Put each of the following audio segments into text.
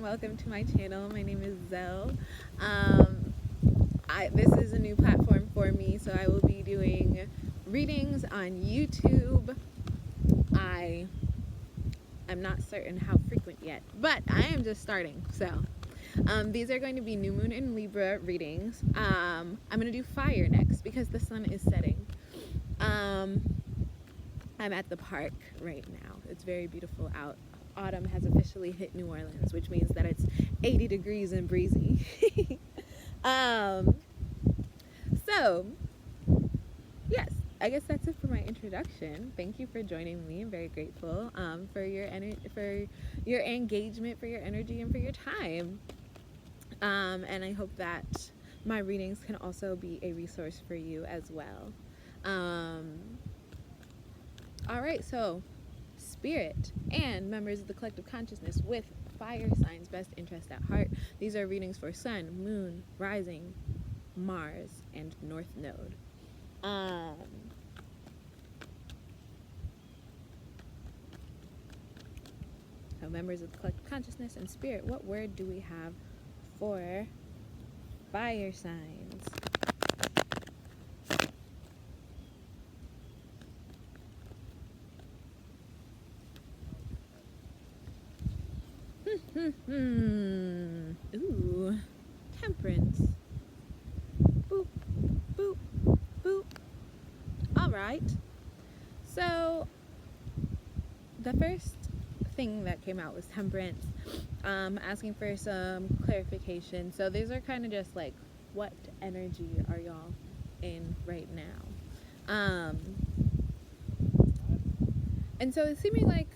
welcome to my channel. My name is Xel. This is a new platform for me, so I will be doing readings on YouTube. I'm not certain how frequent yet, but I am just starting. So these are going to be new moon and Libra readings. I'm going to do fire next because the sun is setting. I'm at the park right now. It's very beautiful out. Autumn has officially hit New Orleans, which means that it's 80 degrees and breezy. So yes, I guess that's it for my introduction. Thank you for joining me. I'm very grateful for your engagement, for your energy, and for your time. And I hope that my readings can also be a resource for you as well. All right, so Spirit and members of the collective consciousness with fire signs' best interest at heart. These are readings for Sun, Moon, Rising, Mars, and North Node. So members of the collective consciousness and Spirit, what word do we have for fire signs? Ooh, Temperance. Boop, boop, boop. All right. So the first thing that came out was Temperance, asking for some clarification. So these are kind of just like, what energy are y'all in right now? And so it's seeming like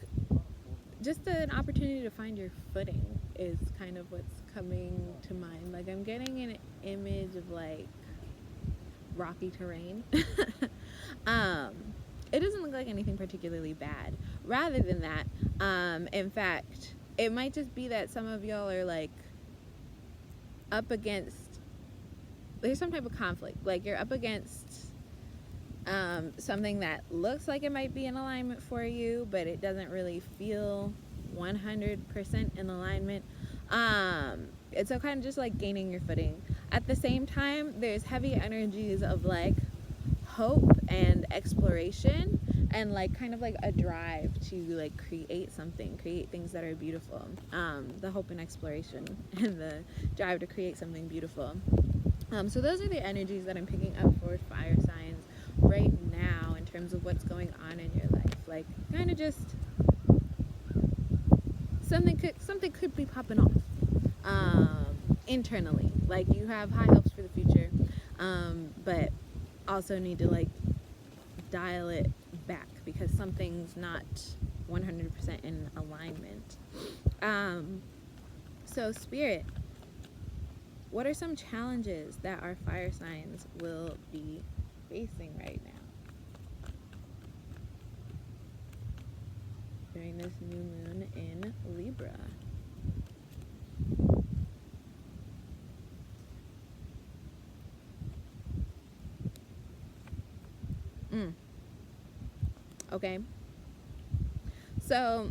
just an opportunity to find your footing is kind of what's coming to mind. Like, I'm getting an image of like rocky terrain. It doesn't look like anything particularly bad. Rather than that, in fact, it might just be that some of y'all are like up against, there's some type of conflict. Like, you're up against something that looks like it might be in alignment for you, but it doesn't really feel 100% in alignment. It's so kind of just like gaining your footing. At the same time, there's heavy energies of like hope and exploration, and like kind of like a drive to like create something, create things that are beautiful. The hope and exploration and the drive to create something beautiful. So those are the energies that I'm picking up for fire signs right now in terms of what's going on in your life. Like, kind of just something could be popping off internally. Like, you have high hopes for the future, but also need to like dial it back because something's not 100% in alignment. So Spirit, what are some challenges that our fire signs will be facing right now during this new moon in Libra? Okay, so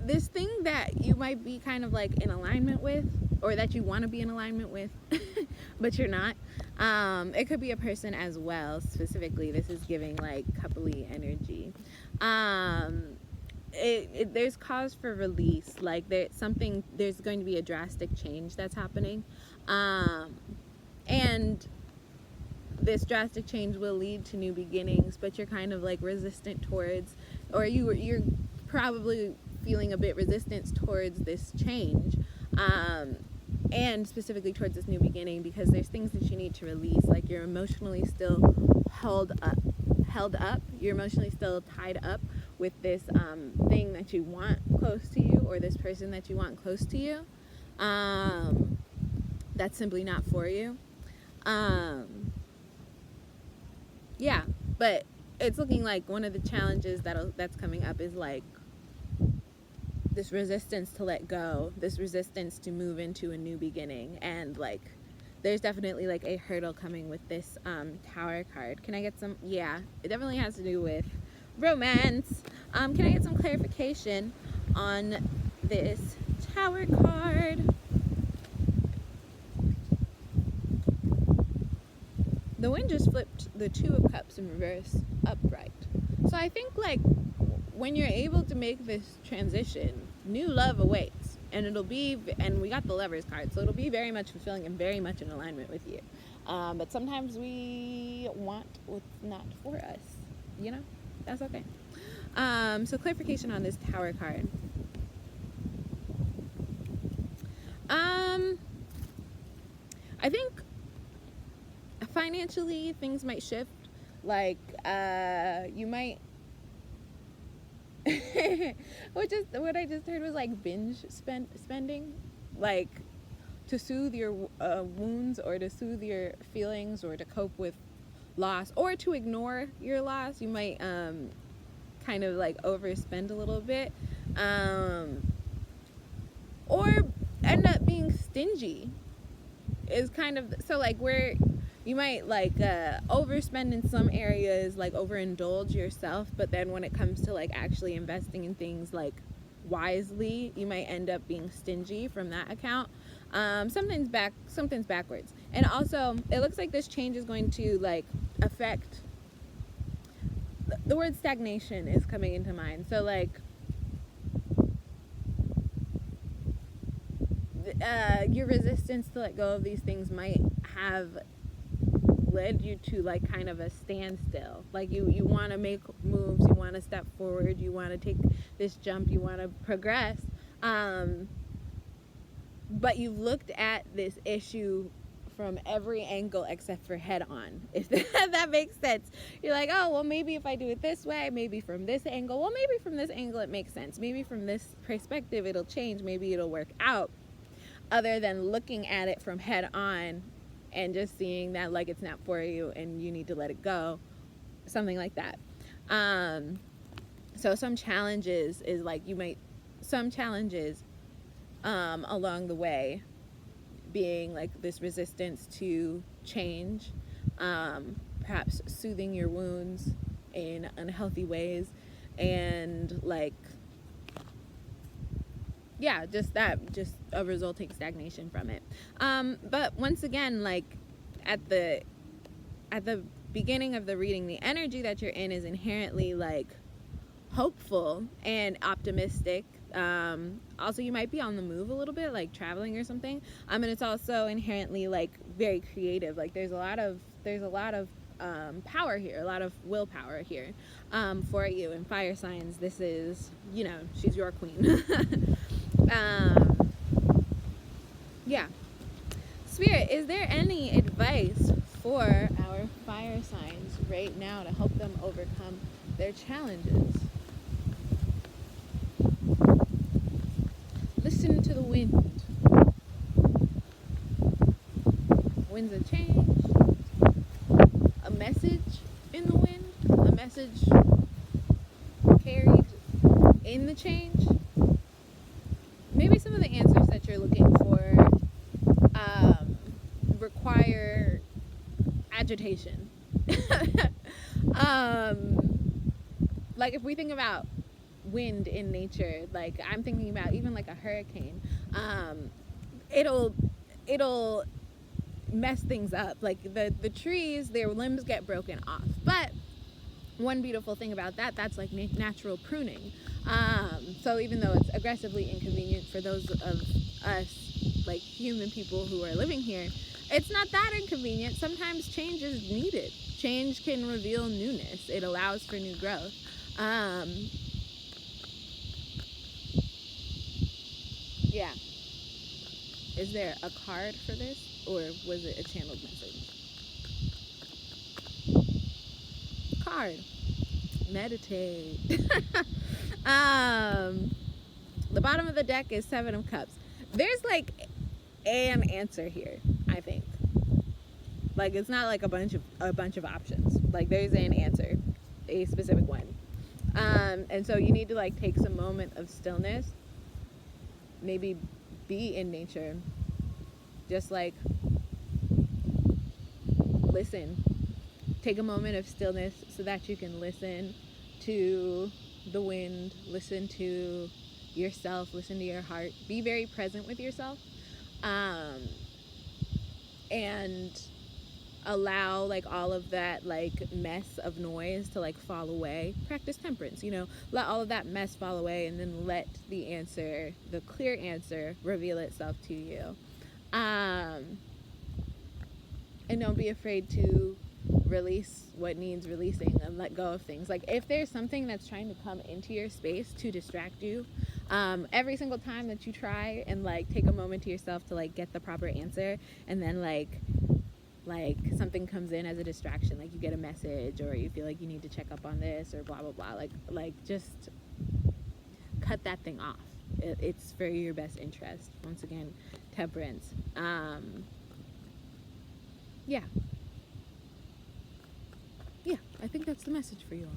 this thing that you might be kind of like in alignment with, or that you want to be in alignment with but you're not, it could be a person as well. Specifically, this is giving like coupley energy. There's cause for release. Like, there's going to be a drastic change that's happening, and this drastic change will lead to new beginnings, but you're kind of like resistant towards, or you're probably feeling a bit resistance towards this change, and specifically towards this new beginning, because there's things that you need to release. Like, you're emotionally still held up, you're emotionally still tied up with this thing that you want close to you, or this person that you want close to you, that's simply not for you. Yeah, but it's looking like one of the challenges that's coming up is like this resistance to let go, this resistance to move into a new beginning, and like there's definitely like a hurdle coming with this Tower card. Can I get some? Yeah, it definitely has to do with romance. Can I get some clarification on this Tower card. The wind just flipped the Two of Cups in reverse upright. So I think like when you're able to make this transition, new love awaits, and we got the Lovers card, so it'll be very much fulfilling and very much in alignment with you. But sometimes we want what's not for us, you know? That's okay. So clarification on this Tower card. I think financially things might shift. Like you might what I just heard was like binge spending, like to soothe your wounds, or to soothe your feelings, or to cope with loss, or to ignore your loss. You might kind of like overspend a little bit, or end up being stingy. Is kind of so like where you might like overspend in some areas, like overindulge yourself, but then when it comes to like actually investing in things like wisely, you might end up being stingy from that account. Something's backwards. And also it looks like this change is going to like affect, the word stagnation is coming into mind. So like your resistance to let go of these things might have led you to like kind of a standstill. Like you want to make moves, you want to step forward, you want to take this jump, you want to progress, but you've looked at this issue from every angle except for head on, if that makes sense. You're like, oh well, maybe if I do it this way, maybe from this angle, well maybe from this angle it makes sense, maybe from this perspective it'll change, maybe it'll work out, other than looking at it from head on and just seeing that like it's not for you and you need to let it go, something like that. So some challenges is like along the way being like this resistance to change, perhaps soothing your wounds in unhealthy ways, and like just a resulting stagnation from it. But once again, like at the beginning of the reading, the energy that you're in is inherently like hopeful and optimistic. Also you might be on the move a little bit, like traveling or something. And it's also inherently like very creative. Like there's a lot of power here, a lot of willpower here, for you. And fire signs, this is, she's your queen. Spirit, is there any advice for our fire signs right now to help them overcome their challenges? Listen to the wind. Winds of change. A message in the wind. A message carried in the change. Maybe some of the answers that you're looking for require agitation. Like if we think about wind in nature, like I'm thinking about even like a hurricane, it'll mess things up. Like the trees, their limbs get broken off. But one beautiful thing about that's like natural pruning. So even though it's aggressively inconvenient for those of us, like human people who are living here, it's not that inconvenient. Sometimes change is needed. Change can reveal newness. It allows for new growth. Is there a card for this, or was it a channeled message? Card. Meditate. The bottom of the deck is Seven of Cups. There's like an answer here, I think. Like it's not like a bunch of options. Like there's an answer, a specific one. And so you need to like take some moment of stillness. Maybe be in nature. Just like listen. Take a moment of stillness so that you can listen to the wind, listen to yourself, listen to your heart, be very present with yourself, and allow like all of that like mess of noise to like fall away. Practice temperance, you know, let all of that mess fall away, and then let the answer, the clear answer, reveal itself to you. And don't be afraid to release what needs releasing and let go of things. Like if there's something that's trying to come into your space to distract you, every single time that you try and like take a moment to yourself to like get the proper answer, and then like something comes in as a distraction, like you get a message or you feel like you need to check up on this or blah blah blah, like just cut that thing off. It's for your best interest. Once again, temperance. Yeah, I think that's the message for you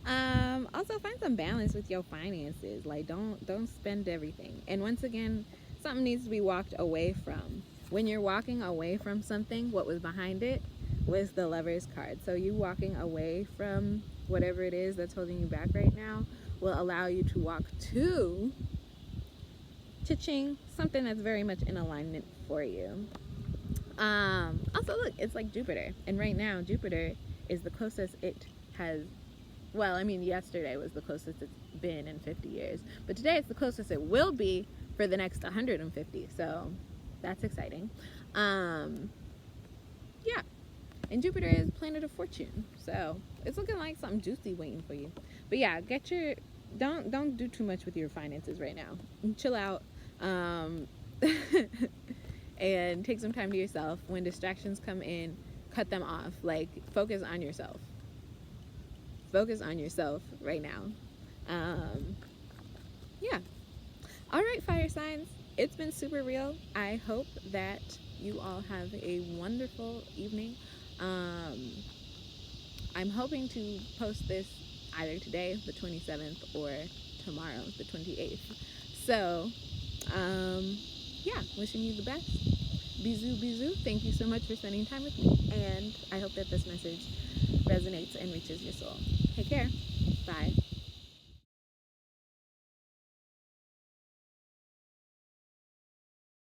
all. Also find some balance with your finances. Like don't spend everything. And once again, something needs to be walked away from. When you're walking away from something, what was behind it was the Lover's card. So you walking away from whatever it is that's holding you back right now will allow you to walk to cha-ching, something that's very much in alignment for you. Also look, it's like Jupiter, and right now Jupiter is the closest it has, well, I mean yesterday was the closest it's been in 50 years, but today it's the closest it will be for the next 150, so that's exciting. Yeah, and Jupiter is planet of fortune, so it's looking like something juicy waiting for you. But yeah, don't do too much with your finances right now. Chill out. And take some time to yourself. When distractions come in, cut them off. Like, focus on yourself. Focus on yourself right now. Yeah. All right, fire signs. It's been super real. I hope that you all have a wonderful evening. I'm hoping to post this either today, the 27th, or tomorrow, the 28th. So, yeah, wishing you the best. Bisous, bisous. Thank you so much for spending time with me, and I hope that this message resonates and reaches your soul. Take care. Bye.